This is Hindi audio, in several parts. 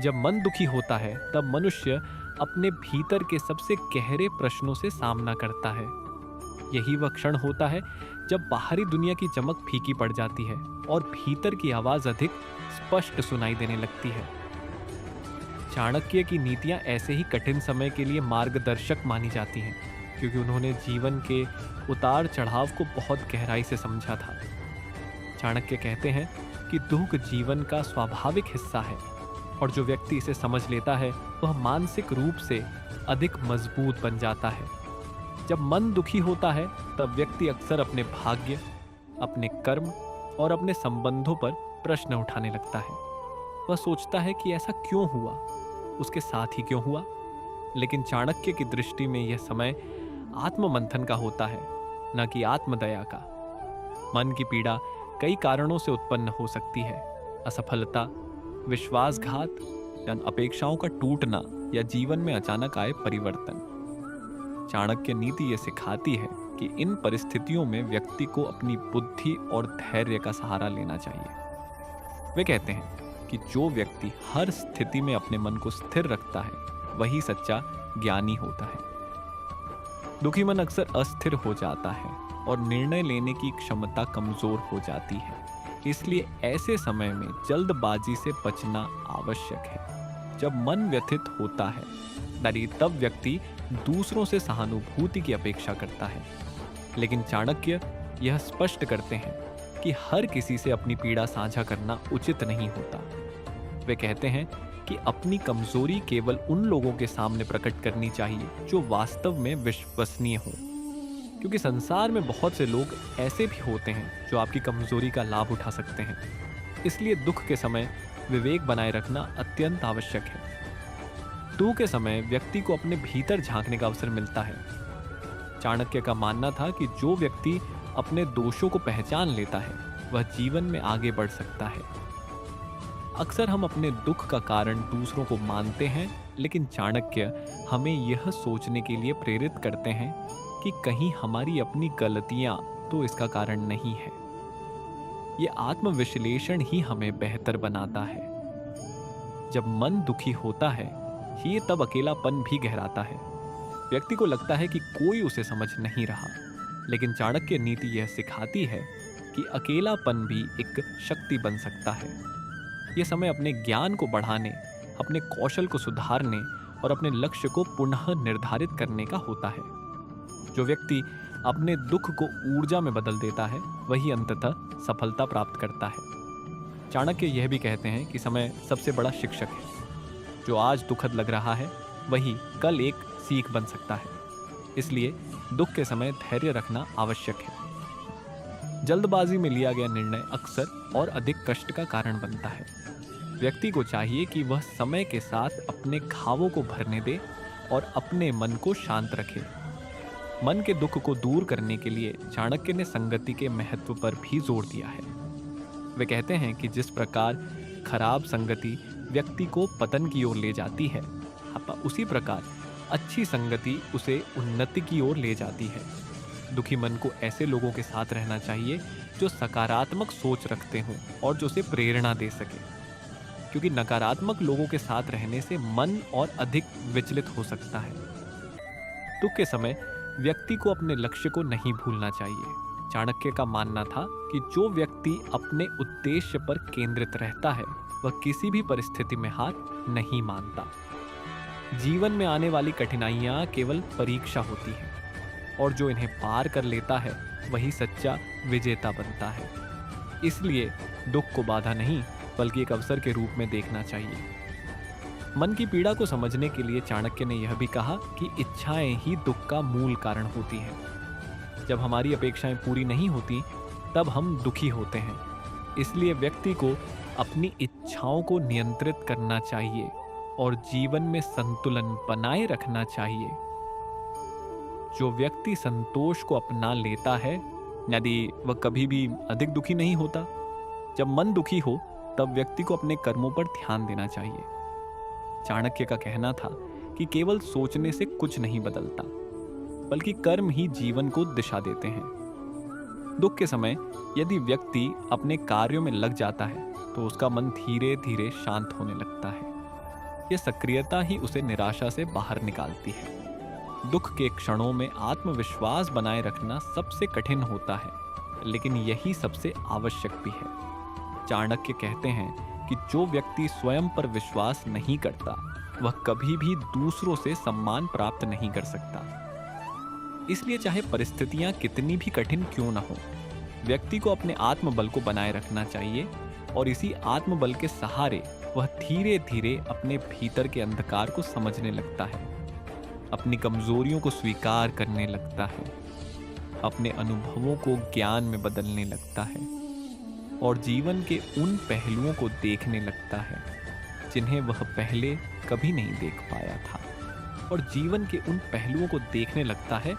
जब मन दुखी होता है तब मनुष्य अपने भीतर के सबसे गहरे प्रश्नों से सामना करता है। यही वह क्षण होता है जब बाहरी दुनिया की चमक फीकी पड़ जाती है और भीतर की आवाज अधिक स्पष्ट सुनाई देने लगती है। चाणक्य की नीतियां ऐसे ही कठिन समय के लिए मार्गदर्शक मानी जाती हैं, क्योंकि उन्होंने जीवन के उतार चढ़ाव को बहुत गहराई से समझा था। चाणक्य कहते हैं कि दुख जीवन का स्वाभाविक हिस्सा है और जो व्यक्ति इसे समझ लेता है वह मानसिक रूप से अधिक मजबूत बन जाता है। जब मन दुखी होता है तब व्यक्ति अक्सर अपने भाग्य, अपने कर्म और अपने संबंधों पर प्रश्न उठाने लगता है। वह सोचता है कि ऐसा क्यों हुआ, उसके साथ ही क्यों हुआ। लेकिन चाणक्य की दृष्टि में यह समय आत्ममंथन का होता है, न कि आत्मदया का। मन की पीड़ा कई कारणों से उत्पन्न हो सकती है। असफलता, विश्वासघात, अपेक्षाओं का टूटना या जीवन में अचानक आए परिवर्तन। चाणक्य नीति ये सिखाती है कि इन परिस्थितियों में व्यक्ति को अपनी बुद्धि और धैर्य का सहारा लेना चाहिए। वे कहते हैं कि जो व्यक्ति हर स्थिति में अपने मन को स्थिर रखता है वही सच्चा ज्ञानी होता है। दुखी मन अक्सर अस्थिर हो जाता है और निर्णय लेने की क्षमता कमजोर हो जाती है। इसलिए ऐसे समय में जल्दबाजी से बचना आवश्यक है। जब मन व्यथित होता है तब व्यक्ति दूसरों से सहानुभूति की अपेक्षा करता है। लेकिन चाणक्य यह स्पष्ट करते हैं कि हर किसी से अपनी पीड़ा साझा करना उचित नहीं होता। वे कहते हैं कि अपनी कमजोरी केवल उन लोगों के सामने प्रकट करनी चाहिए जो वास्तव में विश्वसनीय हो, क्योंकि संसार में बहुत से लोग ऐसे भी होते हैं जो आपकी कमजोरी का लाभ उठा सकते हैं। इसलिए दुख के समय विवेक बनाए रखना अत्यंत आवश्यक है। दुख के समय व्यक्ति को अपने भीतर झांकने का अवसर मिलता है। चाणक्य का मानना था कि जो व्यक्ति अपने दोषों को पहचान लेता है वह जीवन में आगे बढ़ सकता है। अक्सर हम अपने दुख का कारण दूसरों को मानते हैं, लेकिन चाणक्य हमें यह सोचने के लिए प्रेरित करते हैं कि कहीं हमारी अपनी गलतियां तो इसका कारण नहीं है। यह आत्मविश्लेषण ही हमें बेहतर बनाता है। जब मन दुखी होता है ये तब अकेलापन भी गहराता है। व्यक्ति को लगता है कि कोई उसे समझ नहीं रहा, लेकिन चाणक्य नीति यह सिखाती है कि अकेलापन भी एक शक्ति बन सकता है। यह समय अपने ज्ञान को बढ़ाने, अपने कौशल को सुधारने और अपने लक्ष्य को पुनः निर्धारित करने का होता है। जो व्यक्ति अपने दुख को ऊर्जा में बदल देता है वही अंततः सफलता प्राप्त करता है। चाणक्य यह भी कहते हैं कि समय सबसे बड़ा शिक्षक है। जो आज दुखद लग रहा है वही कल एक सीख बन सकता है। इसलिए दुख के समय धैर्य रखना आवश्यक है। जल्दबाजी में लिया गया निर्णय अक्सर और अधिक कष्ट का कारण बनता है। व्यक्ति को चाहिए कि वह समय के साथ अपने घावों को भरने दे और अपने मन को शांत रखे। मन के दुख को दूर करने के लिए चाणक्य ने संगति के महत्व पर भी जोर दिया है। वे कहते हैं कि जिस प्रकार खराब संगति व्यक्ति को पतन की ओर ले जाती है, उसी प्रकार अच्छी संगति उसे उन्नति की ओर ले जाती है। दुखी मन को ऐसे लोगों के साथ रहना चाहिए जो सकारात्मक सोच रखते हों और जो उसे प्रेरणा दे सके, क्योंकि नकारात्मक लोगों के साथ रहने से मन और अधिक विचलित हो सकता है। दुख के समय व्यक्ति को अपने लक्ष्य को नहीं भूलना चाहिए। चाणक्य का मानना था कि जो व्यक्ति अपने उद्देश्य पर केंद्रित रहता है वह किसी भी परिस्थिति में हार नहीं मानता। जीवन में आने वाली कठिनाइयां केवल परीक्षा होती हैं और जो इन्हें पार कर लेता है वही सच्चा विजेता बनता है। इसलिए दुख को बाधा नहीं बल्कि एक अवसर के रूप में देखना चाहिए। मन की पीड़ा को समझने के लिए चाणक्य ने यह भी कहा कि इच्छाएं ही दुख का मूल कारण होती हैं। जब हमारी अपेक्षाएं पूरी नहीं होती तब हम दुखी होते हैं। इसलिए व्यक्ति को अपनी इच्छाओं को नियंत्रित करना चाहिए और जीवन में संतुलन बनाए रखना चाहिए। जो व्यक्ति संतोष को अपना लेता है, यदि वह कभी भी अधिक दुखी नहीं होता। जब मन दुखी हो तब व्यक्ति को अपने कर्मों पर ध्यान देना चाहिए। चाणक्य का कहना था कि केवल सोचने से कुछ नहीं बदलता, बल्कि कर्म ही जीवन को दिशा देते हैं। दुख के समय यदि व्यक्ति अपने कार्यों में लग जाता है तो उसका मन धीरे धीरे शांत होने लगता है। यह सक्रियता ही उसे निराशा से बाहर निकालती है। दुख के क्षणों में आत्मविश्वास बनाए रखना सबसे कठिन होता है, लेकिन यही सबसे आवश्यक भी है। चाणक्य कहते हैं कि जो व्यक्ति स्वयं पर विश्वास नहीं करता वह कभी भी दूसरों से सम्मान प्राप्त नहीं कर सकता। इसलिए चाहे परिस्थितियां कितनी भी कठिन क्यों न हो, व्यक्ति को अपने आत्मबल को बनाए रखना चाहिए और इसी आत्मबल के सहारे वह धीरे धीरे अपने भीतर के अंधकार को समझने लगता है, अपनी कमजोरियों को स्वीकार करने लगता है, अपने अनुभवों को ज्ञान में बदलने लगता है और जीवन के उन पहलुओं को देखने लगता है जिन्हें वह पहले कभी नहीं देख पाया था, और जीवन के उन पहलुओं को देखने लगता है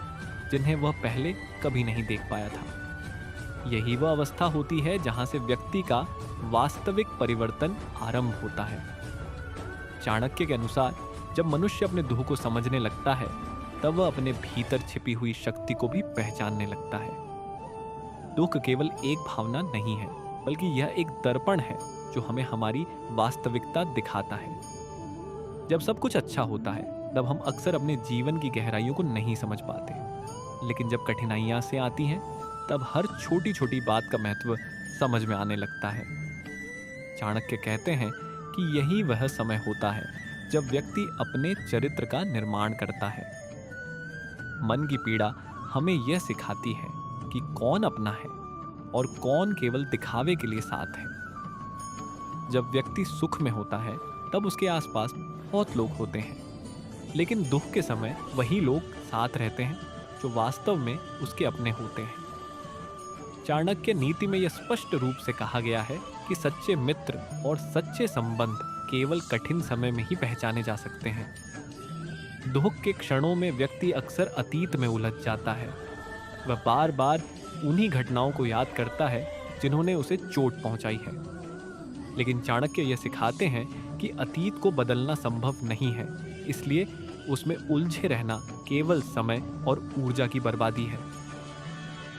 जिन्हें वह पहले कभी नहीं देख पाया था। यही वह अवस्था होती है जहां से व्यक्ति का वास्तविक परिवर्तन आरंभ होता है। चाणक्य के अनुसार जब मनुष्य अपने दुख को समझने लगता है तब वह अपने भीतर छिपी हुई शक्ति को भी पहचानने लगता है। दुख केवल एक भावना नहीं है, बल्कि यह एक दर्पण है जो हमें हमारी वास्तविकता दिखाता है। जब सब कुछ अच्छा होता है तब हम अक्सर अपने जीवन की गहराइयों को नहीं समझ पाते, लेकिन जब कठिनाइयां से आती हैं तब हर छोटी छोटी बात का महत्व समझ में आने लगता है। चाणक्य कहते हैं कि यही वह समय होता है जब व्यक्ति अपने चरित्र का निर्माण करता है। मन की पीड़ा हमें यह सिखाती है कि कौन अपना है और कौन केवल दिखावे के लिए साथ है। जब व्यक्ति सुख में होता है तब उसके आसपास बहुत लोग होते हैं, लेकिन दुख के समय वही लोग साथ रहते हैं जो वास्तव में उसके अपने होते हैं। चाणक्य नीति में यह स्पष्ट रूप से कहा गया है कि सच्चे मित्र और सच्चे संबंध केवल कठिन समय में ही पहचाने जा सकते हैं। दुख के क्षणों में व्यक्ति अक्सर अतीत में उलझ जाता है। वह बार बार उन्हीं घटनाओं को याद करता है जिन्होंने उसे चोट पहुंचाई है। लेकिन चाणक्य यह सिखाते हैं कि अतीत को बदलना संभव नहीं है, इसलिए उसमें उलझे रहना केवल समय और ऊर्जा की बर्बादी है।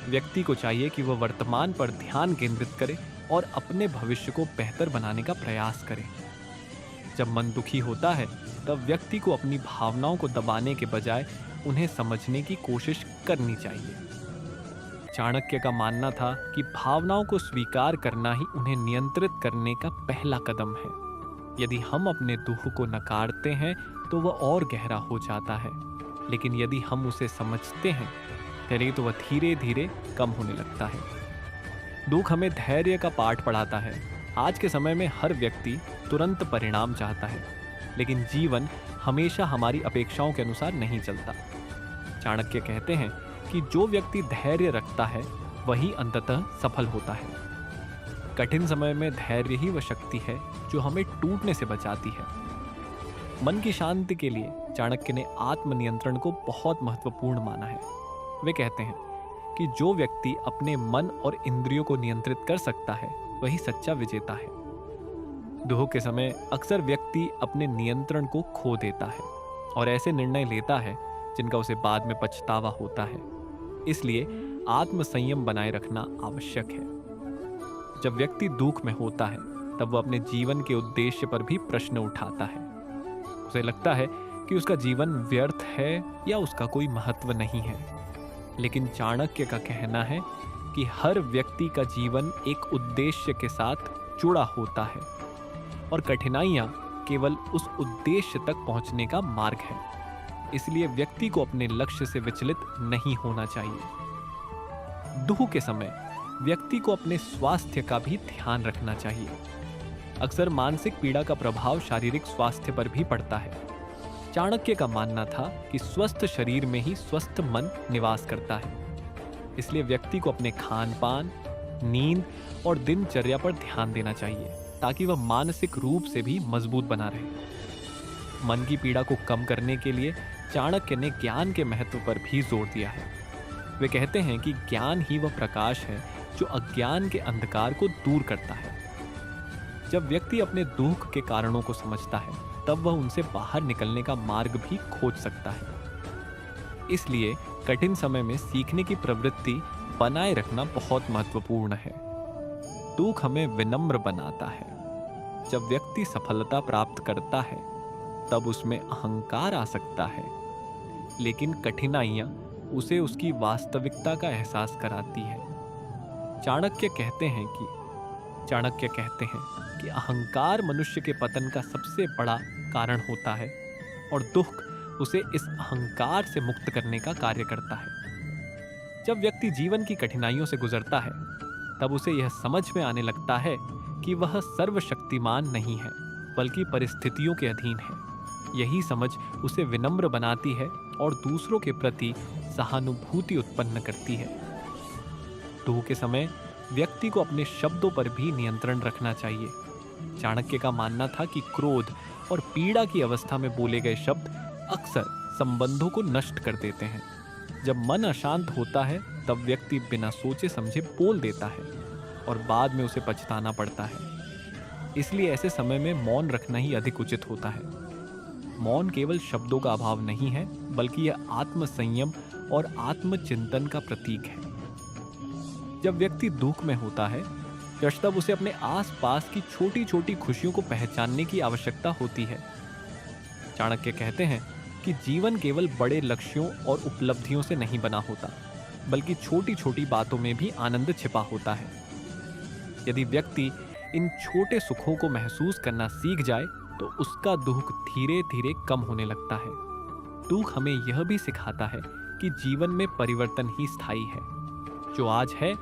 व्यक्ति को चाहिए कि वह वर्तमान पर ध्यान केंद्रित करे और अपने भविष्य को बेहतर बनाने का प्रयास करे। जब मन दुखी होता है तब व्यक्ति को अपनी भावनाओं को दबाने के बजाय उन्हें समझने की कोशिश करनी चाहिए। चाणक्य का मानना था कि भावनाओं को स्वीकार करना ही उन्हें नियंत्रित करने का पहला कदम है। यदि हम अपने दुख को नकारते हैं तो वह और गहरा हो जाता है, लेकिन यदि हम उसे समझते हैं चलिए तो वह धीरे धीरे कम होने लगता है। दुख हमें धैर्य का पाठ पढ़ाता है। आज के समय में हर व्यक्ति तुरंत परिणाम चाहता है, लेकिन जीवन हमेशा हमारी अपेक्षाओं के अनुसार नहीं चलता। चाणक्य कहते हैं कि जो व्यक्ति धैर्य रखता है वही अंततः सफल होता है। कठिन समय में धैर्य ही वह शक्ति है जो हमें टूटने से बचाती है। मन की शांति के लिए चाणक्य ने आत्मनियंत्रण को बहुत महत्वपूर्ण माना है। वे कहते हैं कि जो व्यक्ति अपने मन और इंद्रियों को नियंत्रित कर सकता है वही सच्चा विजेता है। दुख के समय अक्सर व्यक्ति अपने नियंत्रण को खो देता है और ऐसे निर्णय लेता है जिनका उसे बाद में पछतावा होता है। इसलिए आत्मसंयम बनाए रखना आवश्यक है। जब व्यक्ति दुख में होता है तब वह अपने जीवन के उद्देश्य पर भी प्रश्न उठाता है। उसे लगता है कि उसका जीवन व्यर्थ है या उसका कोई महत्व नहीं है। लेकिन चाणक्य का कहना है कि हर व्यक्ति का जीवन एक उद्देश्य के साथ जुड़ा होता है और कठिनाइयां केवल उस उद्देश्य तक पहुंचने का मार्ग है। इसलिए व्यक्ति को अपने लक्ष्य से विचलित नहीं होना चाहिए। दुख के समय व्यक्ति को अपने स्वास्थ्य का भी ध्यान रखना चाहिए। अक्सर मानसिक पीड़ा का प्रभाव शारीरिक स्वास्थ्य पर भी पड़ता है। चाणक्य का मानना था कि स्वस्थ शरीर में ही स्वस्थ मन निवास करता है। इसलिए व्यक्ति को अपने खान पान, नींद और दिनचर्या पर ध्यान देना चाहिए ताकि वह मानसिक रूप से भी मजबूत बना रहे। मन की पीड़ा को कम करने के लिए चाणक्य ने ज्ञान के महत्व पर भी जोर दिया है। वे कहते हैं कि ज्ञान ही वह प्रकाश है जो अज्ञान के अंधकार को दूर करता है। जब व्यक्ति अपने दुख के कारणों को समझता है तब वह उनसे बाहर निकलने का मार्ग भी खोज सकता है। इसलिए कठिन समय में सीखने की प्रवृत्ति बनाए रखना बहुत महत्वपूर्ण है। दुख हमें विनम्र बनाता है। जब व्यक्ति सफलता प्राप्त करता है तब उसमें अहंकार आ सकता है। लेकिन कठिनाइयां उसे उसकी वास्तविकता का एहसास कराती है। चाणक्य कहते हैं कि अहंकार मनुष्य के पतन का सबसे बड़ा कारण होता है और दुख उसे इस अहंकार से मुक्त करने का कार्य करता है। जब व्यक्ति जीवन की कठिनाइयों से गुजरता है, तब उसे यह समझ में आने लगता है कि वह सर्वशक्तिमान नहीं है, बल्कि परिस्थितियों के अधीन है। यही समझ उसे विनम्र बनाती है और दूसरों के प्रति सहानुभूति उत्पन्न करती है। दुख के समय व्यक्ति को अपने शब्दों पर भी नियंत्रण रखना चाहिए। चाणक्य का मानना था कि क्रोध और पीड़ा की अवस्था में बोले गए शब्द अक्सर संबंधों को नष्ट कर देते हैं। जब मन अशांत होता है, तब व्यक्ति बिना सोचे समझे बोल देता है और बाद में उसे पछताना पड़ता है। इसलिए ऐसे समय में मौन रखना ही अधिक उचित होता है। मौन केवल शब्दों का अभाव नहीं है, बल्कि यह आत्मसंयम और आत्मचिंतन का प्रतीक है। जब व्यक्ति दुख में होता है, तब उसे अपने आसपास की छोटी छोटी खुशियों को पहचानने की आवश्यकता होती है। चाणक्य कहते हैं कि जीवन केवल बड़े लक्ष्यों और उपलब्धियों से नहीं बना होता, बल्कि छोटी छोटी बातों में भी आनंद छिपा होता है। यदि व्यक्ति इन छोटे सुखों को महसूस करना सीख जाए, तो उसका दुख धीरे धीरे कम होने लगता है। दुख हमें यह भी सिखाता है कि जीवन में परिवर्तन ही स्थायी है। जो आज है,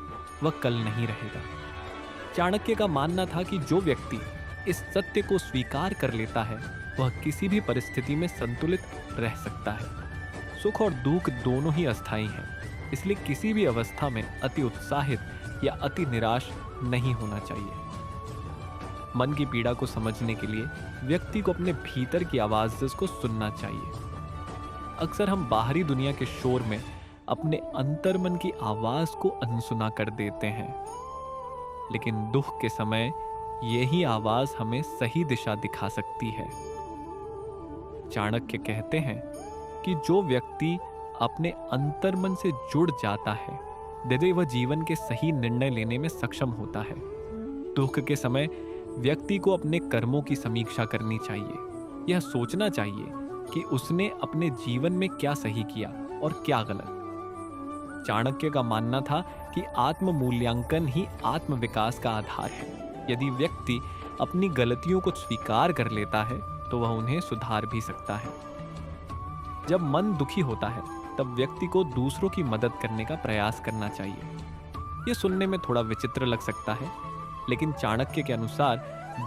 वह कल नहीं रहेगा। चाणक्य का मानना था कि जो व्यक्ति इस सत्य को स्वीकार कर लेता है, वह किसी भी परिस्थिति में संतुलित रह सकता है। सुख और दुख दोनों ही अस्थायी हैं, इसलिए किसी भी अवस्था में अति उत्साहित या अति निराश नहीं होना चाहिए। मन की पीड़ा को समझने के लिए व्यक्ति को अपने भीतर की आवाज को सुनना चाहिए। अक्सर हम बाहरी दुनिया के शोर में अपने अंतर्मन की आवाज को अनसुना कर देते हैं, लेकिन दुख के समय यही आवाज हमें सही दिशा दिखा सकती है। चाणक्य कहते हैं कि जो व्यक्ति अपने अंतर्मन से जुड़ जाता है, वह जीवन के सही निर्णय लेने में सक्षम होता है। दुख के समय व्यक्ति को अपने कर्मों की समीक्षा करनी चाहिए। यह सोचना चाहिए कि उसने अपने जीवन में क्या सही किया और क्या गलत। चाणक्य का मानना था कि आत्म मूल्यांकन ही आत्म विकास का आधार है। यदि व्यक्ति अपनी गलतियों को स्वीकार कर लेता है, तो वह उन्हें सुधार भी सकता है। जब मन दुखी होता है, तब व्यक्ति को दूसरों की मदद करने का प्रयास करना चाहिए। यह सुनने में थोड़ा विचित्र लग सकता है, लेकिन चाणक्य के अनुसार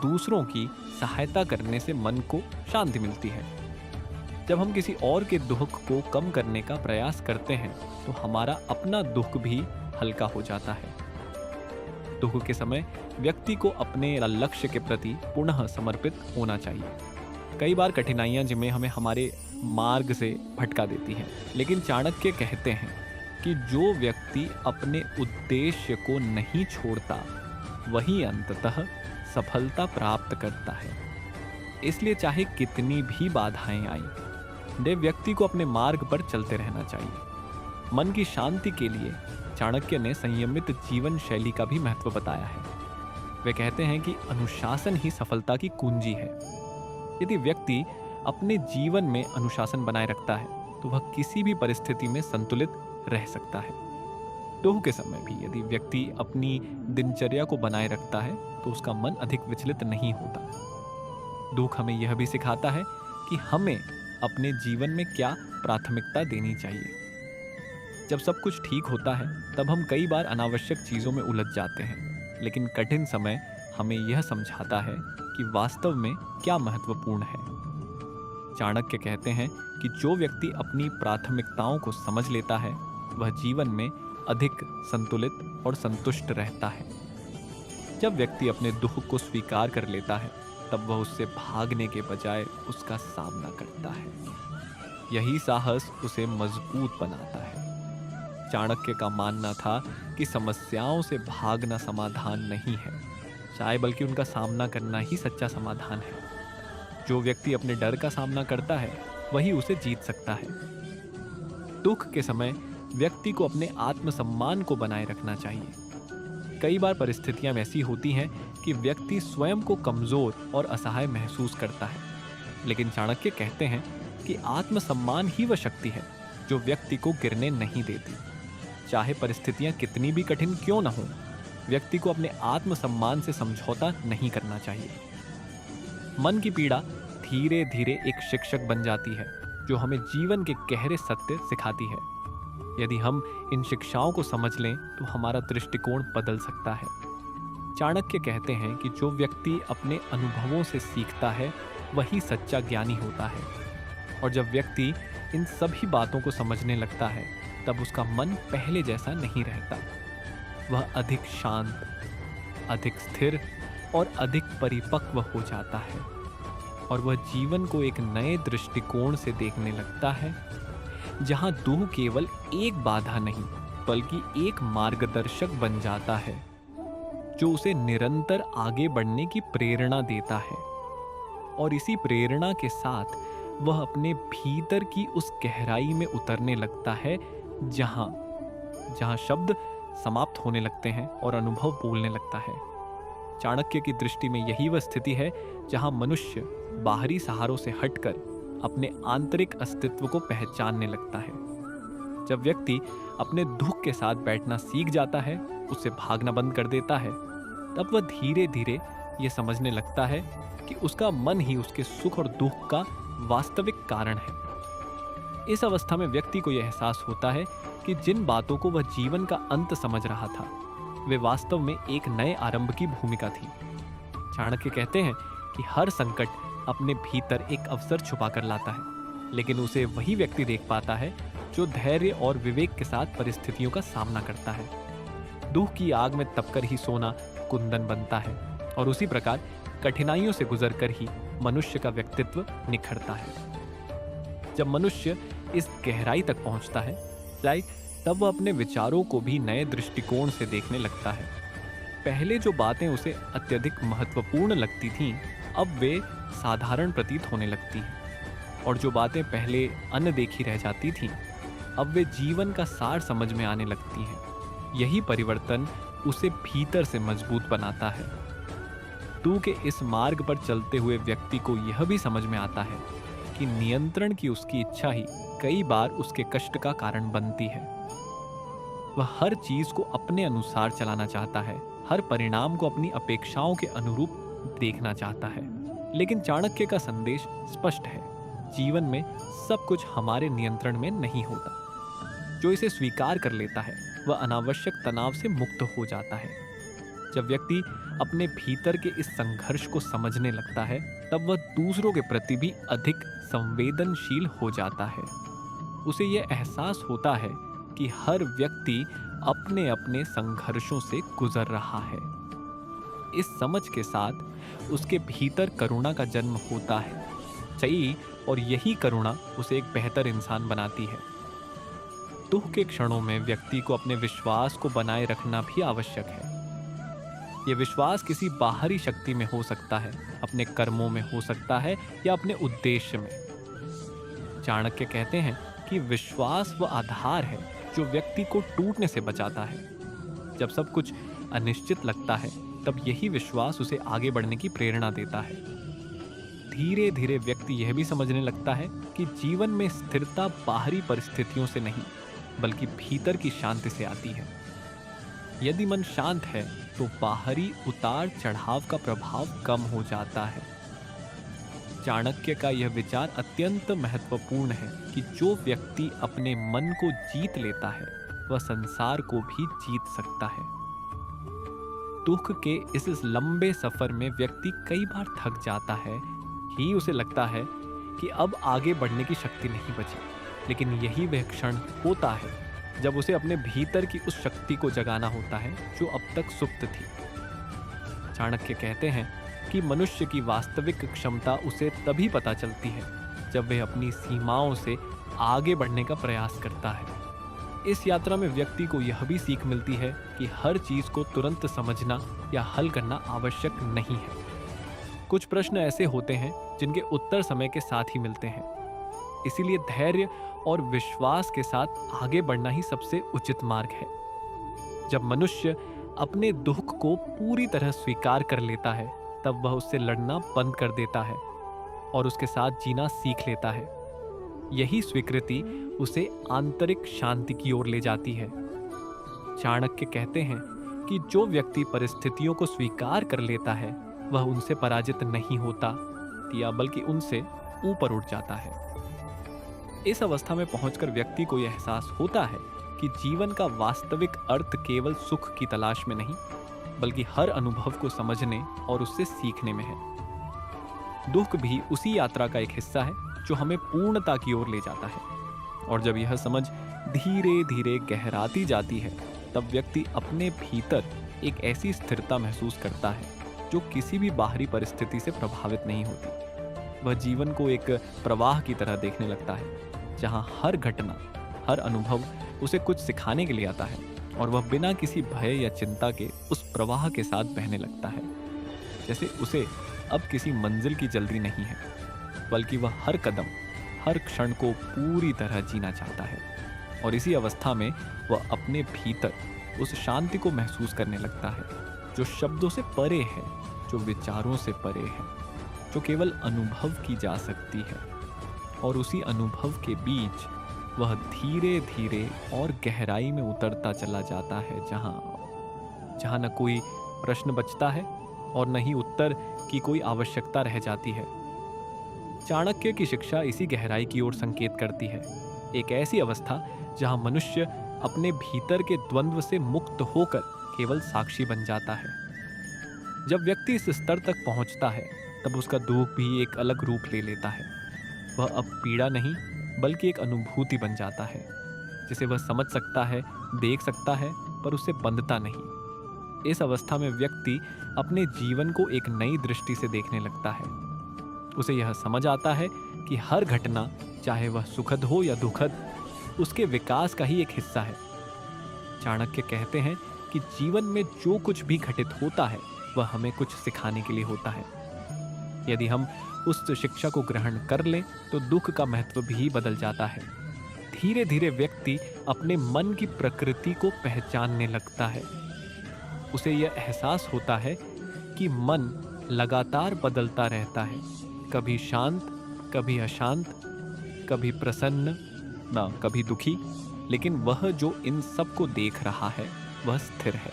दूसरों की सहायता करने से मन को शांति मिलती है। जब हम किसी और के दुख को कम करने का प्रयास करते हैं, तो हमारा अपना दुख भी हल्का हो जाता है। दुख के समय व्यक्ति को अपने लक्ष्य के प्रति पुनः समर्पित होना चाहिए। कई बार कठिनाइयां जिन्हें हमें हमारे मार्ग से भटका देती हैं, लेकिन चाणक्य कहते हैं कि जो व्यक्ति अपने उद्देश्य को नहीं छोड़ता, वही अंततः सफलता प्राप्त करता है। इसलिए चाहे कितनी भी बाधाएं आईं, व्यक्ति को अपने मार्ग पर चलते रहना चाहिए। मन की शांति के लिए चाणक्य ने संयमित जीवन शैली का भी महत्व बताया है। वे कहते हैं कि अनुशासन ही सफलता की कुंजी है। यदि व्यक्ति अपने जीवन में अनुशासन बनाए रखता है, तो वह किसी भी परिस्थिति में संतुलित रह सकता है। दुख के समय भी यदि व्यक्ति अपनी दिनचर्या को बनाए रखता है, तो उसका मन अधिक विचलित नहीं होता। दुख हमें यह भी सिखाता है कि हमें अपने जीवन में क्या प्राथमिकता देनी चाहिए। जब सब कुछ ठीक होता है, तब हम कई बार अनावश्यक चीजों में उलझ जाते हैं, लेकिन कठिन समय हमें यह समझाता है कि वास्तव में क्या महत्वपूर्ण है। चाणक्य कहते हैं कि जो व्यक्ति अपनी प्राथमिकताओं को समझ लेता है, वह जीवन में अधिक संतुलित और संतुष्ट रहता है। जब व्यक्ति अपने दुख को स्वीकार कर लेता है, तब वह उससे भागने के बजाय उसका सामना करता है। यही साहस उसे मजबूत बनाता है। चाणक्य का मानना था कि समस्याओं से भागना समाधान नहीं है, चाहे बल्कि उनका सामना करना ही सच्चा समाधान है। जो व्यक्ति अपने डर का सामना करता है, वही उसे जीत सकता है। दुख के समय व्यक्ति को अपने आत्मसम्मान को बनाए रखना चाहिए। कई बार परिस्थितियां ऐसी होती हैं कि व्यक्ति स्वयं को कमजोर और असहाय महसूस करता है। लेकिन चाणक्य कहते हैं कि आत्मसम्मान ही वह शक्ति है जो व्यक्ति को गिरने नहीं देती। चाहे परिस्थितियां कितनी भी कठिन क्यों न हो, व्यक्ति को अपने आत्मसम्मान से समझौता नहीं करना चाहिए। मन की पीड़ा धीरे धीरे एक शिक्षक बन जाती है जो हमें जीवन के गहरे सत्य सिखाती है। यदि हम इन शिक्षाओं को समझ लें तो हमारा दृष्टिकोण बदल सकता है। चाणक्य कहते हैं कि जो व्यक्ति अपने अनुभवों से सीखता है वही सच्चा ज्ञानी होता है, और जब व्यक्ति इन सभी बातों को समझने लगता है तब उसका मन पहले जैसा नहीं रहता। वह अधिक शांत, अधिक स्थिर और अधिक परिपक्व हो जाता है, और वह जीवन को एक नए दृष्टिकोण से देखने लगता है, जहां दुख केवल एक बाधा नहीं बल्कि एक मार्गदर्शक बन जाता है जो उसे निरंतर आगे बढ़ने की प्रेरणा देता है। और इसी प्रेरणा के साथ वह अपने भीतर की उस गहराई में उतरने लगता है जहां जहां शब्द समाप्त होने लगते हैं और अनुभव बोलने लगता है। चाणक्य की दृष्टि में यही वह स्थिति है जहां मनुष्य बाहरी सहारों से हटकर अपने आंतरिक अस्तित्व को पहचानने लगता है। जब व्यक्ति अपने दुख के साथ बैठना सीख जाता है, उससे भागना बंद कर देता है, तब वह धीरे धीरे ये समझने लगता है कि उसका मन ही उसके सुख और दुख का वास्तविक कारण है। इस अवस्था में व्यक्ति को यह एहसास होता है कि जिन बातों को वह जीवन का अंत समझ रहा था वे वास्तव में एक नए आरंभ की भूमिका थी। चाणक्य कहते हैं कि हर संकट अपने भीतर एक अवसर छुपा कर लाता है, लेकिन उसे वही व्यक्ति देख पाता है जो धैर्य और विवेक के साथ परिस्थितियों का सामना करता है। दुख की आग में तपकर ही सोना कुंदन बनता है, और उसी प्रकार कठिनाइयों से गुजरकर ही मनुष्य का व्यक्तित्व निखरता है। जब मनुष्य इस गहराई तक पहुंचता है, तब वह अपने विचारों को भी नए दृष्टिकोण से देखने लगता है। पहले जो बातें उसे अत्यधिक महत्वपूर्ण लगती थीं, अब वे साधारण प्रतीत होने लगती हैं, और जो बातें पहले अनदेखी रह जाती थीं, अब वे जीवन का सार समझ में आने लगती हैं। यही परिवर्तन उसे भीतर से मजबूत बनाता है। तू के इस मार्ग पर चलते हुए व्यक्ति को यह भी समझ में आता है कि नियंत्रण की उसकी इच्छा ही कई बार उसके कष्ट का कारण बनती है। वह हर चीज को अपने अनुसार चलाना चाहता है, हर परिणाम को अपनी अपेक्षाओं के अनुरूप देखना चाहता है। लेकिन चाणक्य का संदेश स्पष्ट है, जीवन में सब कुछ हमारे नियंत्रण में नहीं होता। जो इसे स्वीकार कर लेता है वह अनावश्यक तनाव से मुक्त हो जाता है। जब व्यक्ति अपने भीतर के इस संघर्ष को समझने लगता है, तब वह दूसरों के प्रति भी अधिक संवेदनशील हो जाता है। उसे यह एहसास होता है कि हर व्यक्ति अपने अपने संघर्षों से गुजर रहा है। इस समझ के साथ उसके भीतर करुणा का जन्म होता है, और यही करुणा उसे एक बेहतर इंसान बनाती है। दुख के क्षणों में व्यक्ति को अपने विश्वास को बनाए रखना भी आवश्यक है। यह विश्वास किसी बाहरी शक्ति में हो सकता है, अपने कर्मों में हो सकता है, या अपने उद्देश्य में। चाणक्य कहते हैं कि विश्वास वह आधार है जो व्यक्ति को टूटने से बचाता है। जब सब कुछ अनिश्चित लगता है, तब यही विश्वास उसे आगे बढ़ने की प्रेरणा देता है। धीरे धीरे व्यक्ति यह भी समझने लगता है कि जीवन में स्थिरता बाहरी परिस्थितियों से नहीं बल्कि भीतर की शांति से आती है। यदि मन शांत है तो बाहरी उतार चढ़ाव का प्रभाव कम हो जाता है। चाणक्य का यह विचार अत्यंत महत्वपूर्ण है कि जो व्यक्ति अपने मन को जीत लेता है वह संसार को भी जीत सकता है। दुख के इस लंबे सफर में व्यक्ति कई बार थक जाता है, ही उसे लगता है कि अब आगे बढ़ने की शक्ति नहीं बची। लेकिन यही वह क्षण होता है जब उसे अपने भीतर की उस शक्ति को जगाना होता है जो अब तक सुप्त थी। चाणक्य कहते हैं कि मनुष्य की वास्तविक क्षमता उसे तभी पता चलती है जब वह अपनी सीमाओं से आगे बढ़ने का प्रयास करता है। इस यात्रा में व्यक्ति को यह भी सीख मिलती है कि हर चीज को तुरंत समझना या हल करना आवश्यक नहीं है। कुछ प्रश्न ऐसे होते हैं जिनके उत्तर समय के साथ ही मिलते हैं। इसीलिए धैर्य और विश्वास के साथ आगे बढ़ना ही सबसे उचित मार्ग है। जब मनुष्य अपने दुख को पूरी तरह स्वीकार कर लेता है, तब वह उससे लड़ना बंद कर देता है। और उसके साथ जीना सीख लेता है। यही स्वीकृति उसे आंतरिक शांति की ओर ले जाती है। चाणक्य कहते हैं कि जो व्यक्ति परिस्थितियों को स्वीकार कर लेता है वह उनसे पराजित नहीं होता या बल्कि उनसे ऊपर उठ जाता है। इस अवस्था में पहुंचकर व्यक्ति को यह एहसास होता है कि जीवन का वास्तविक अर्थ केवल सुख की तलाश में नहीं बल्कि हर अनुभव को समझने और उससे सीखने में है। दुख भी उसी यात्रा का एक हिस्सा है जो हमें पूर्णता की ओर ले जाता है। और जब यह समझ धीरे धीरे गहराती जाती है तब व्यक्ति अपने भीतर एक ऐसी स्थिरता महसूस करता है जो किसी भी बाहरी परिस्थिति से प्रभावित नहीं होती। वह जीवन को एक प्रवाह की तरह देखने लगता है जहां हर घटना, हर अनुभव उसे कुछ सिखाने के लिए आता है और वह बिना किसी भय या चिंता के उस प्रवाह के साथ बहने लगता है। जैसे उसे अब किसी मंजिल की जल्दी नहीं है बल्कि वह हर कदम, हर क्षण को पूरी तरह जीना चाहता है। और इसी अवस्था में वह अपने भीतर उस शांति को महसूस करने लगता है जो शब्दों से परे है, जो विचारों से परे है, जो केवल अनुभव की जा सकती है। और उसी अनुभव के बीच वह धीरे धीरे और गहराई में उतरता चला जाता है जहां न कोई प्रश्न बचता है और न ही उत्तर की कोई आवश्यकता रह जाती है। चाणक्य की शिक्षा इसी गहराई की ओर संकेत करती है, एक ऐसी अवस्था जहां मनुष्य अपने भीतर के द्वंद्व से मुक्त होकर केवल साक्षी बन जाता है। जब व्यक्ति इस स्तर तक पहुंचता है तब उसका दुख भी एक अलग रूप ले लेता है। वह अब पीड़ा नहीं बल्कि एक अनुभूति बन जाता है जिसे वह समझ सकता है, देख सकता है, पर उसे बंधता नहीं। इस अवस्था में व्यक्ति अपने जीवन को एक नई दृष्टि से देखने लगता है। उसे यह समझ आता है कि हर घटना, चाहे वह सुखद हो या दुखद, उसके विकास का ही एक हिस्सा है। चाणक्य कहते हैं कि जीवन में जो कुछ भी घटित होता है वह हमें कुछ सिखाने के लिए होता है। यदि हम उस शिक्षा को ग्रहण कर लें तो दुख का महत्व भी बदल जाता है। धीरे धीरे व्यक्ति अपने मन की प्रकृति को पहचानने लगता है। उसे यह एहसास होता है कि मन लगातार बदलता रहता है, कभी शांत, कभी अशांत, कभी प्रसन्न, ना कभी दुखी, लेकिन वह जो इन सब को देख रहा है वह स्थिर है।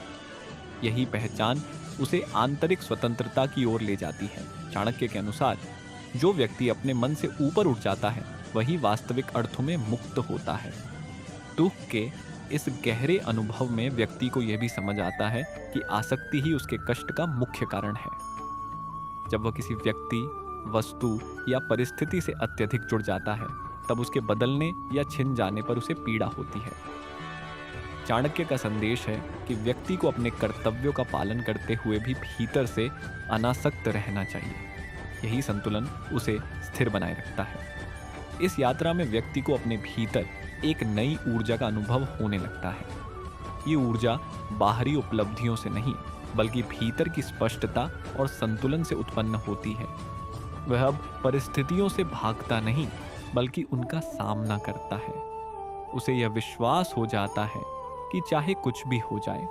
यही पहचान उसे आंतरिक स्वतंत्रता की ओर ले जाती है। चाणक्य के अनुसार जो व्यक्ति अपने मन से ऊपर उठ जाता है वही वास्तविक अर्थों में मुक्त होता है। दुख के इस गहरे अनुभव में व्यक्ति को यह भी समझ आता है कि आसक्ति ही उसके कष्ट का मुख्य कारण है। जब वह किसी व्यक्ति, वस्तु या परिस्थिति से अत्यधिक जुड़ जाता है तब उसके बदलने या छिन जाने पर उसे पीड़ा होती है। चाणक्य का संदेश है कि व्यक्ति को अपने कर्तव्यों का पालन करते हुए भी भीतर से अनासक्त रहना चाहिए। यही संतुलन उसे स्थिर बनाए रखता है। इस यात्रा में व्यक्ति को अपने भीतर एक नई ऊर्जा का अनुभव होने लगता है। ये ऊर्जा बाहरी उपलब्धियों से नहीं बल्कि भीतर की स्पष्टता और संतुलन से उत्पन्न होती है। वह अब परिस्थितियों से भागता नहीं बल्कि उनका सामना करता है। उसे यह विश्वास हो जाता है कि चाहे कुछ भी हो जाए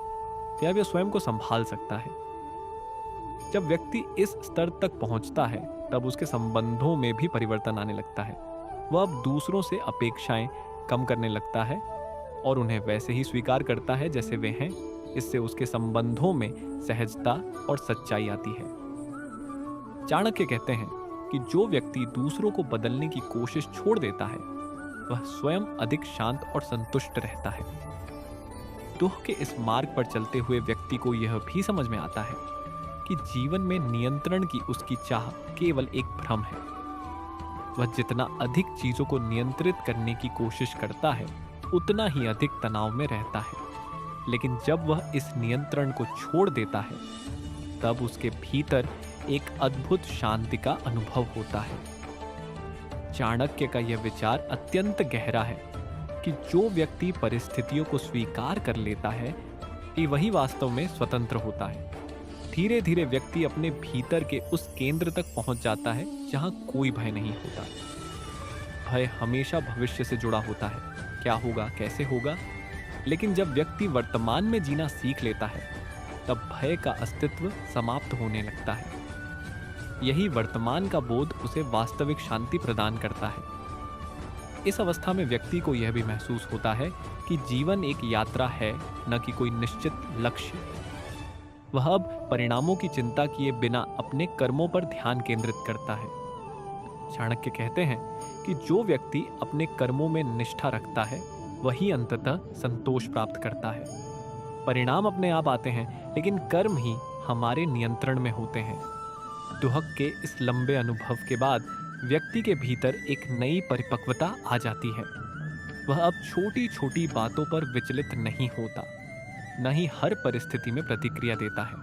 या वह स्वयं को संभाल सकता है। जब व्यक्ति इस स्तर तक पहुंचता है तब उसके संबंधों में भी परिवर्तन आने लगता है। वह अब दूसरों से अपेक्षाएं कम करने लगता है और उन्हें वैसे ही स्वीकार करता है जैसे वे हैं। इससे उसके संबंधों में सहजता और सच्चाई आती है। चाणक्य कहते हैं कि जो व्यक्ति दूसरों को बदलने की कोशिश छोड़ देता है वह स्वयं अधिक शांत और संतुष्ट रहता है। दुख के इस मार्ग पर चलते हुए व्यक्ति को यह भी समझ में आता है कि जीवन में नियंत्रण की उसकी चाह केवल एक भ्रम है। वह जितना अधिक चीजों को नियंत्रित करने की कोशिश करता है उतना ही अधिक तनाव में रहता है। लेकिन जब वह इस नियंत्रण को छोड़ देता है तब उसके भीतर एक अद्भुत शांति का अनुभव होता है। चाणक्य का यह विचार अत्यंत गहरा है कि जो व्यक्ति परिस्थितियों को स्वीकार कर लेता है कि वही वास्तव में स्वतंत्र होता है। धीरे धीरे व्यक्ति अपने भीतर के उस केंद्र तक पहुंच जाता है जहां कोई भय नहीं होता। भय हमेशा भविष्य से जुड़ा होता है, क्या होगा, कैसे होगा। लेकिन जब व्यक्ति वर्तमान में जीना सीख लेता है तब भय का अस्तित्व समाप्त होने लगता है। यही वर्तमान का बोध उसे वास्तविक शांति प्रदान करता है। इस अवस्था में व्यक्ति को यह भी महसूस होता है कि जीवन एक यात्रा है, न कि कोई निश्चित लक्ष्य। वह अब परिणामों की चिंता किए बिना अपने कर्मों पर ध्यान केंद्रित करता है। चाणक्य कहते हैं कि जो व्यक्ति अपने कर्मों में निष्ठा रखता है वही अंततः संतोष प्राप्त करता है। परिणाम अपने आप आते हैं, लेकिन कर्म ही हमारे नियंत्रण में होते हैं। दुहक के इस लंबे अनुभव के बाद व्यक्ति के भीतर एक नई परिपक्वता आ जाती है। वह अब छोटी छोटी बातों पर विचलित नहीं होता, न ही हर परिस्थिति में प्रतिक्रिया देता है।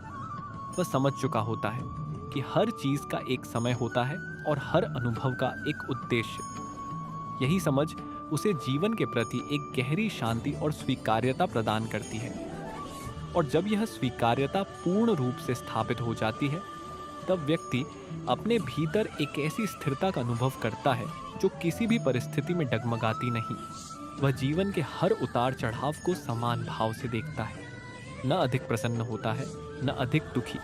वह समझ चुका होता है कि हर चीज का एक समय होता है और हर अनुभव का एक उद्देश्य। यही समझ उसे जीवन के प्रति एक गहरी शांति और स्वीकार्यता प्रदान करती है। और जब यह स्वीकार्यता पूर्ण रूप से स्थापित हो जाती है, तब व्यक्ति अपने भीतर एक ऐसी स्थिरता का अनुभव करता है जो किसी भी परिस्थिति में डगमगाती नहीं। वह जीवन के हर उतार चढ़ाव को समान भाव से देखता है, न अधिक प्रसन्न होता है न अधिक दुखी,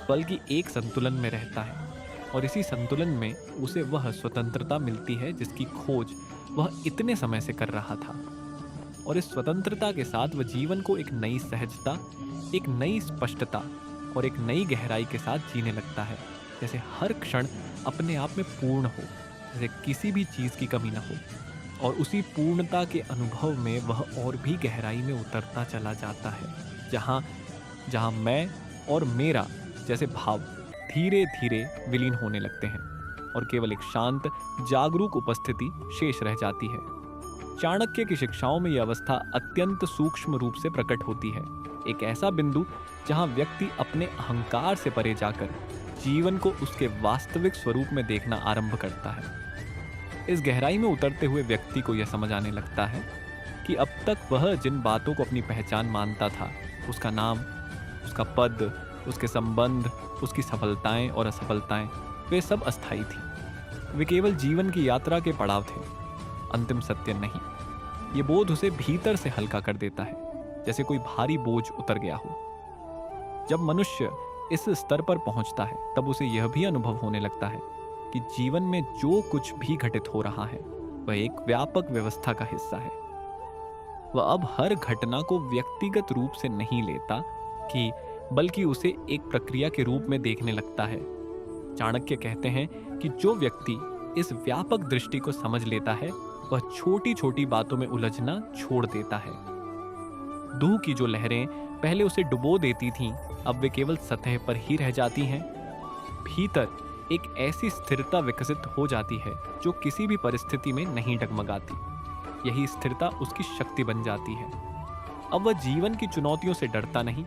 बल्कि एक संतुलन में रहता है। और इसी संतुलन में उसे वह स्वतंत्रता मिलती है जिसकी खोज वह इतने समय से कर रहा था। और इस स्वतंत्रता के साथ वह जीवन को एक नई सहजता, एक नई स्पष्टता और एक नई गहराई के साथ जीने लगता है, जैसे हर क्षण अपने आप में पूर्ण हो, जैसे किसी भी चीज की कमी न हो। और उसी पूर्णता के अनुभव में वह और भी गहराई में उतरता चला जाता है, जहाँ जहाँ मैं और मेरा जैसे भाव धीरे धीरे विलीन होने लगते हैं और केवल एक शांत जागरूक उपस्थिति शेष रह जाती है। चाणक्य की शिक्षाओं में यह अवस्था अत्यंत सूक्ष्म रूप से प्रकट होती है, एक ऐसा बिंदु जहां व्यक्ति अपने अहंकार से परे जाकर जीवन को उसके वास्तविक स्वरूप में देखना आरंभ करता है। इस गहराई में उतरते हुए व्यक्ति को यह समझ आने लगता है कि अब तक वह जिन बातों को अपनी पहचान मानता था, उसका नाम, उसका पद, उसके संबंध, उसकी सफलताएं और असफलताएं, वे सब अस्थायी थी। वे केवल जीवन की यात्रा के पड़ाव थे, अंतिम सत्य नहीं। ये बोध उसे भीतर से हल्का कर देता है, जैसे कोई भारी बोझ उतर गया हो। जब मनुष्य इस स्तर पर पहुंचता है, तब उसे यह भी अनुभव होने लगता है कि जीवन में जो कुछ भी घटित हो रहा है वह एक व्यापक व्यवस्था का हिस्सा है। वह अब हर घटना को व्यक्तिगत रूप से नहीं लेता कि बल्कि उसे एक प्रक्रिया के रूप में देखने लगता है। चाणक्य कहते हैं कि जो व्यक्ति इस व्यापक दृष्टि को समझ लेता है वह छोटी छोटी बातों में उलझना छोड़ देता है। दूह की जो लहरें पहले उसे डुबो देती थीं, अब वे केवल सतह पर ही रह जाती हैं। भीतर एक ऐसी स्थिरता विकसित हो जाती है जो किसी भी परिस्थिति में नहीं डगमगाती। यही स्थिरता उसकी शक्ति बन जाती है। अब वह जीवन की चुनौतियों से डरता नहीं,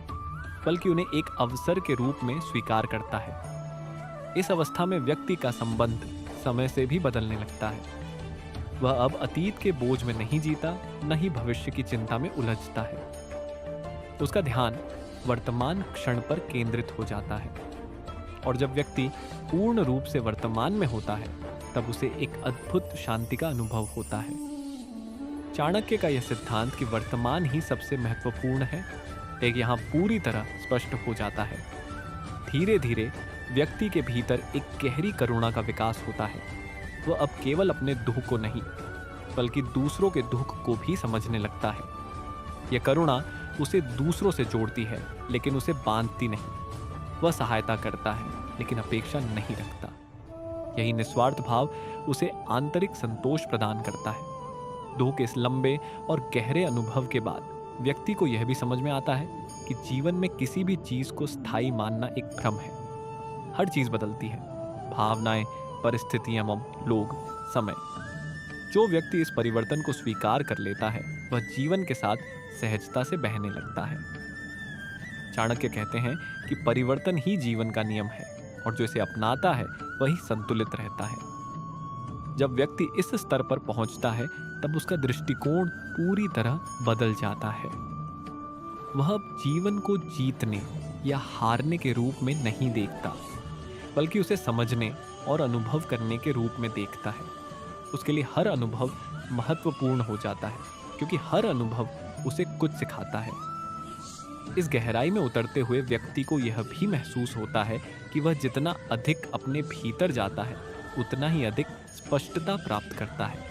बल्कि उन्हें एक अवसर के रूप में स्वीकार करता है। इस अवस्था में व्यक्ति का संबंध समय से भी बदलने लगता है। वह अब अतीत के बोझ में नहीं जीता, न ही भविष्य की चिंता में उलझता है। उसका ध्यान वर्तमान क्षण पर केंद्रित हो जाता है। और जब व्यक्ति पूर्ण रूप से वर्तमान में होता है, तब उसे एक अद्भुत शांति का अनुभव होता है। चाणक्य का यह सिद्धांत कि वर्तमान ही सबसे महत्वपूर्ण है, एक यहाँ पूरी तरह स्पष्ट हो जाता है। धीरे धीरे व्यक्ति के भीतर एक गहरी करुणा का विकास होता है। वह अब केवल अपने दुख को नहीं, बल्कि दूसरों के दुख को भी समझने लगता है। यह करुणा उसे दूसरों से जोड़ती है, लेकिन उसे बांधती नहीं। वह सहायता करता है, लेकिन अपेक्षा नहीं रखता। यही निस्वार्थ भाव उसे आंतरिक संतोष प्रदान करता है। दुख के इस लंबे और गहरे अनुभव के बाद व्यक्ति को यह भी समझ में आता है कि जीवन में किसी भी चीज को स्थायी मानना एक भ्रम है। हर चीज बदलती है, भावनाएं, परिस्थितियां, लोग, समय। जो व्यक्ति इस परिवर्तन को स्वीकार कर लेता है, वह जीवन के साथ सहजता से बहने लगता है। चाणक्य कहते हैं कि परिवर्तन ही जीवन का नियम है, और जो इसे अपनाता है वही संतुलित रहता है। जब व्यक्ति इस स्तर पर पहुंचता है, तब उसका दृष्टिकोण पूरी तरह बदल जाता है। वह अब जीवन को जीतने या हारने के रूप में नहीं देखता, बल्कि उसे समझने और अनुभव करने के रूप में देखता है। उसके लिए हर अनुभव महत्वपूर्ण हो जाता है, क्योंकि हर अनुभव उसे कुछ सिखाता है। इस गहराई में उतरते हुए व्यक्ति को यह भी महसूस होता है कि वह जितना अधिक अपने भीतर जाता है उतना ही अधिक स्पष्टता प्राप्त करता है।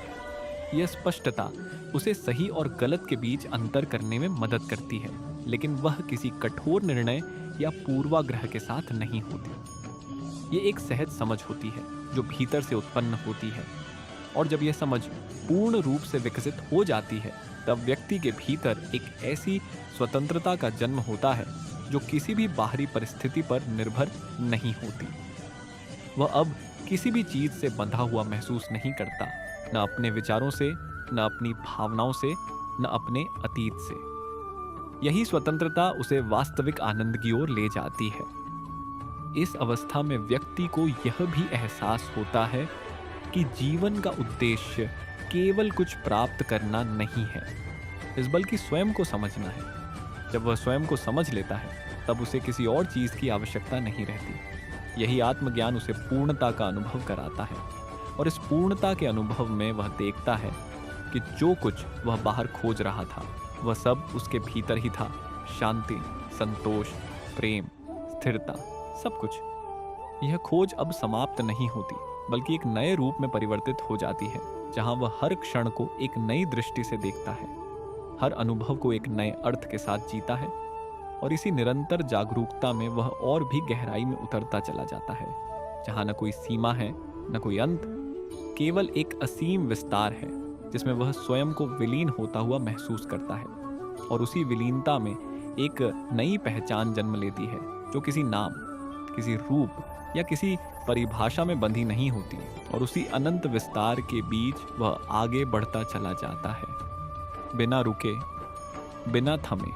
यह स्पष्टता उसे सही और गलत के बीच अंतर करने में मदद करती है, लेकिन वह किसी कठोर निर्णय या पूर्वाग्रह के साथ नहीं होती। ये एक सहज समझ होती है जो भीतर से उत्पन्न होती है, और जब यह समझ पूर्ण रूप से विकसित हो जाती है तब व्यक्ति के भीतर एक ऐसी स्वतंत्रता का जन्म होता है जो किसी भी बाहरी परिस्थिति पर निर्भर नहीं होती। वह अब किसी भी चीज से बंधा हुआ महसूस नहीं करता, न अपने विचारों से, न अपनी भावनाओं से, न अपने अतीत से। यही स्वतंत्रता उसे वास्तविक आनंद की ओर ले जाती है। इस अवस्था में व्यक्ति को यह भी एहसास होता है कि जीवन का उद्देश्य केवल कुछ प्राप्त करना नहीं है, इस बल्कि स्वयं को समझना है। जब वह स्वयं को समझ लेता है तब उसे किसी और चीज की आवश्यकता नहीं रहती। यही आत्मज्ञान उसे पूर्णता का अनुभव कराता है, और इस पूर्णता के अनुभव में वह देखता है कि जो कुछ वह बाहर खोज रहा था वह सब उसके भीतर ही था। शांति, संतोष, प्रेम, स्थिरता, सब कुछ। यह खोज अब समाप्त नहीं होती, बल्कि एक नए रूप में परिवर्तित हो जाती है, जहां वह हर क्षण को एक नई दृष्टि से देखता है, हर अनुभव को एक नए अर्थ के साथ जीता है, और इसी निरंतर जागरूकता में वह और भी गहराई में उतरता चला जाता है, जहां न कोई सीमा है, न कोई अंत, केवल एक असीम विस्तार है जिसमें वह स्वयं को विलीन होता हुआ महसूस करता है। और उसी विलीनता में एक नई पहचान जन्म लेती है जो किसी नाम, किसी रूप या किसी परिभाषा में बंधी नहीं होती, और उसी अनंत विस्तार के बीच वह आगे बढ़ता चला जाता है, बिना रुके, बिना थमे,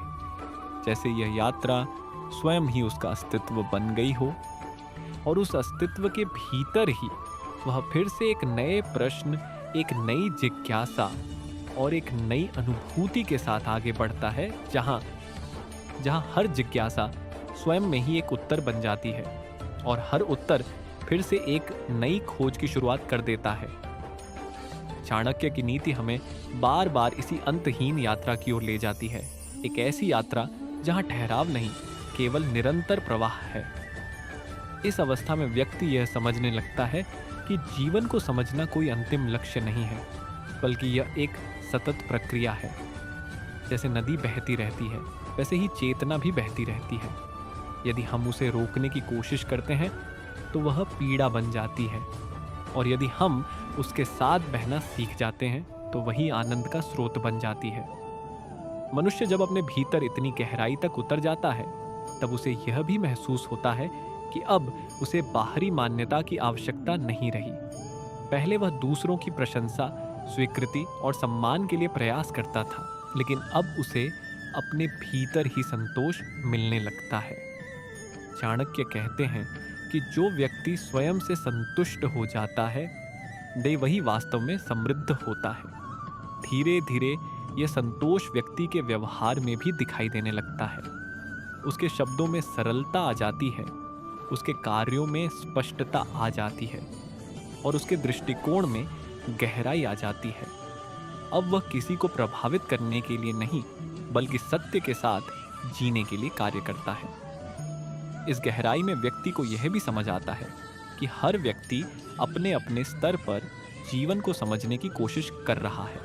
जैसे यह यात्रा स्वयं ही उसका अस्तित्व बन गई हो। और उस अस्तित्व के भीतर ही वह फिर से एक नए प्रश्न, एक नई जिज्ञासा और एक नई अनुभूति के साथ आगे बढ़ता है, जहां हर जिज्ञासा स्वयं में ही एक उत्तर बन जाती है, और हर उत्तर फिर से एक नई खोज की शुरुआत कर देता है। चाणक्य की नीति हमें बार बार इसी अंतहीन यात्रा की ओर ले जाती है, एक ऐसी यात्रा जहां ठहराव नहीं, केवल निरंतर प्रवाह है। इस अवस्था में व्यक्ति यह समझने लगता है कि जीवन को समझना कोई अंतिम लक्ष्य नहीं है, बल्कि यह एक सतत प्रक्रिया है। जैसे नदी बहती रहती है, वैसे ही चेतना भी बहती रहती है। यदि हम उसे रोकने की कोशिश करते हैं तो वह पीड़ा बन जाती है, और यदि हम उसके साथ बहना सीख जाते हैं तो वही आनंद का स्रोत बन जाती है। मनुष्य जब अपने भीतर इतनी गहराई तक उतर जाता है तब उसे यह भी महसूस होता है कि अब उसे बाहरी मान्यता की आवश्यकता नहीं रही। पहले वह दूसरों की प्रशंसा, स्वीकृति और सम्मान के लिए प्रयास करता था, लेकिन अब उसे अपने भीतर ही संतोष मिलने लगता है। चाणक्य कहते हैं कि जो व्यक्ति स्वयं से संतुष्ट हो जाता है वही वास्तव में समृद्ध होता है। धीरे धीरे यह संतोष व्यक्ति के व्यवहार में भी दिखाई देने लगता है। उसके शब्दों में सरलता आ जाती है, उसके कार्यों में स्पष्टता आ जाती है, और उसके दृष्टिकोण में गहराई आ जाती है। अब वह किसी को प्रभावित करने के लिए नहीं, बल्कि सत्य के साथ जीने के लिए कार्य करता है। इस गहराई में व्यक्ति को यह भी समझ आता है कि हर व्यक्ति अपने अपने स्तर पर जीवन को समझने की कोशिश कर रहा है।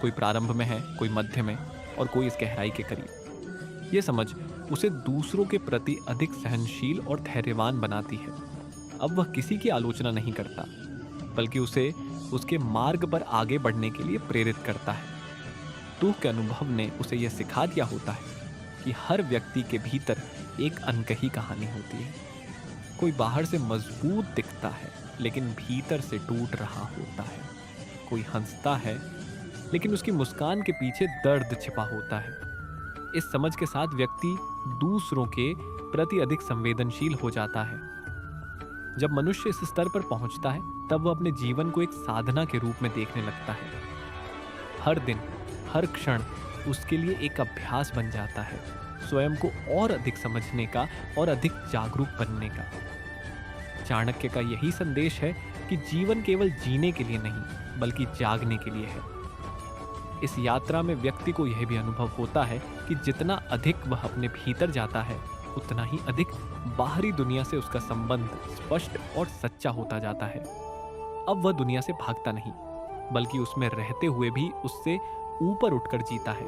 कोई प्रारंभ में है, कोई मध्य में, और कोई इस गहराई के करीब। यह समझ उसे दूसरों के प्रति अधिक सहनशील और धैर्यवान बनाती है। अब वह किसी की आलोचना नहीं करता, बल्कि उसे उसके मार्ग पर आगे बढ़ने के लिए प्रेरित करता है। दुख के अनुभव ने उसे यह सिखा दिया होता है कि हर व्यक्ति के भीतर एक अनकही कहानी होती है। कोई बाहर से मजबूत दिखता है, लेकिन भीतर से टूट रहा होता है। कोई हंसता है, लेकिन उसकी मुस्कान के पीछे दर्द छिपा होता है। इस समझ के साथ व्यक्ति दूसरों के प्रति अधिक संवेदनशील हो जाता है। जब मनुष्य इस स्तर पर पहुंचता है तब वह अपने जीवन को एक साधना के रूप में देखने लगता है। हर दिन, हर क्षण उसके लिए एक अभ्यास बन जाता है, स्वयं को और अधिक समझने का और अधिक जागरूक बनने का। चाणक्य का यही संदेश है कि जीवन केवल जीने के लिए नहीं, बल्कि जागने के लिए है। इस यात्रा में व्यक्ति को यह भी अनुभव होता है कि जितना अधिक वह अपने भीतर जाता है, उतना ही अधिक बाहरी दुनिया से उसका संबंध स्पष्ट और सच्चा होता जाता है। अब वह दुनिया से भागता नहीं, बल्कि उसमें रहते हुए भी उससे ऊपर उठकर जीता है।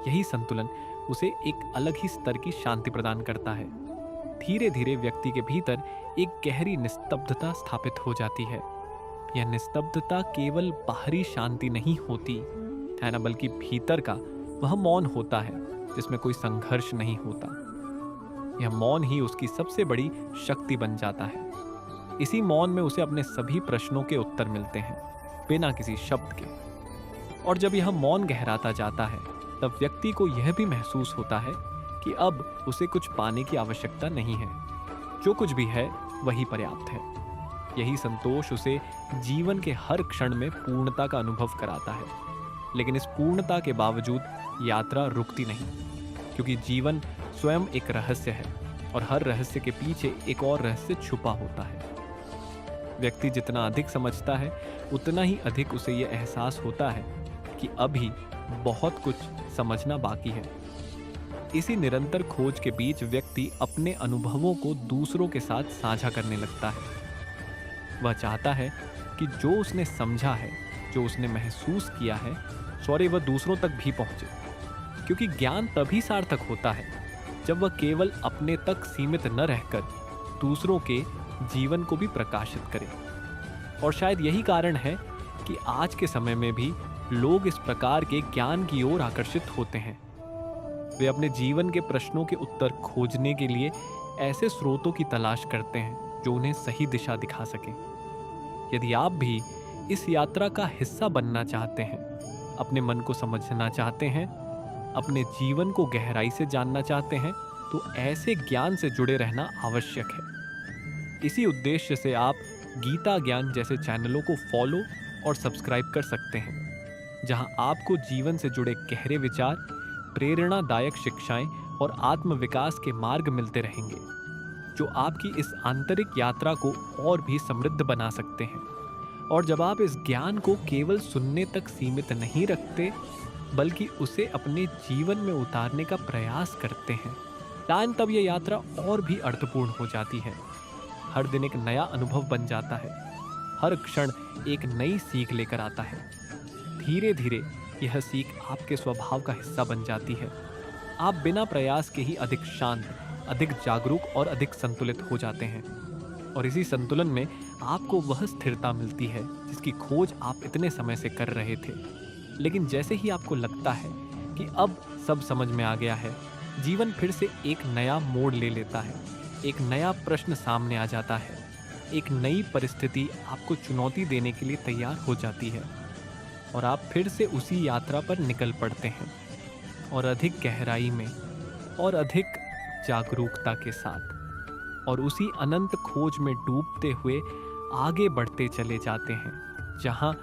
यही संतुलन उसे एक अलग ही स्तर की शांति प्रदान करता है। धीरे धीरे व्यक्ति के भीतर एक गहरी निस्तब्धता स्थापित हो जाती है। यह निस्तब्धता केवल बाहरी शांति नहीं होती है ना, बल्कि भीतर का वह मौन होता है जिसमें कोई संघर्ष नहीं होता। यह मौन ही उसकी सबसे बड़ी शक्ति बन जाता है। इसी मौन में उसे अपने सभी प्रश्नों के उत्तर मिलते हैं, बिना किसी शब्द के। और जब यह मौन गहराता जाता है, तब व्यक्ति को यह भी महसूस होता है कि अब उसे कुछ पाने की आवश्यकता नहीं है। जो कुछ भी है वही पर्याप्त है। यही संतोष उसे जीवन के हर क्षण में पूर्णता का अनुभव कराता है। लेकिन इस पूर्णता के बावजूद यात्रा रुकती नहीं, क्योंकि जीवन स्वयं एक रहस्य है और हर रहस्य के पीछे एक और रहस्य छुपा होता है। व्यक्ति जितना अधिक समझता है, उतना ही अधिक उसे यह एहसास होता है कि अभी बहुत कुछ समझना बाकी है। इसी निरंतर खोज के बीच व्यक्ति अपने अनुभवों को दूसरों के साथ साझा करने लगता है। वह चाहता है कि जो उसने समझा है, जो उसने महसूस किया है, वह दूसरों तक भी पहुंचे। क्योंकि ज्ञान तभी सार्थक होता है जब वह केवल अपने तक सीमित न रहकर दूसरों के जीवन को भी प्रकाशित करे। और शायद यही कारण है कि आज के समय में भी लोग इस प्रकार के ज्ञान की ओर आकर्षित होते हैं। वे अपने जीवन के प्रश्नों के उत्तर खोजने के लिए ऐसे स्रोतों की तलाश करते हैं जो उन्हें सही दिशा दिखा सके। यदि आप भी इस यात्रा का हिस्सा बनना चाहते हैं, अपने मन को समझना चाहते हैं, अपने जीवन को गहराई से जानना चाहते हैं, तो ऐसे ज्ञान से जुड़े रहना आवश्यक है। इसी उद्देश्य से आप गीता ज्ञान जैसे चैनलों को फॉलो और सब्सक्राइब कर सकते हैं, जहां आपको जीवन से जुड़े गहरे विचार, प्रेरणादायक शिक्षाएं और आत्मविकास के मार्ग मिलते रहेंगे, जो आपकी इस आंतरिक यात्रा को और भी समृद्ध बना सकते हैं। और जब आप इस ज्ञान को केवल सुनने तक सीमित नहीं रखते, बल्कि उसे अपने जीवन में उतारने का प्रयास करते हैं, तब यह यात्रा और भी अर्थपूर्ण हो जाती है। हर दिन एक नया अनुभव बन जाता है, हर क्षण एक नई सीख लेकर आता है। धीरे धीरे यह सीख आपके स्वभाव का हिस्सा बन जाती है। आप बिना प्रयास के ही अधिक शांत, अधिक जागरूक और अधिक संतुलित हो जाते हैं। और इसी संतुलन में आपको वह स्थिरता मिलती है जिसकी खोज आप इतने समय से कर रहे थे। लेकिन जैसे ही आपको लगता है कि अब सब समझ में आ गया है, जीवन फिर से एक नया मोड़ ले लेता है। एक नया प्रश्न सामने आ जाता है, एक नई परिस्थिति आपको चुनौती देने के लिए तैयार हो जाती है, और आप फिर से उसी यात्रा पर निकल पड़ते हैं, और अधिक गहराई में और अधिक जागरूकता के साथ, और उसी अनंत खोज में डूबते हुए आगे बढ़ते चले जाते हैं, जहां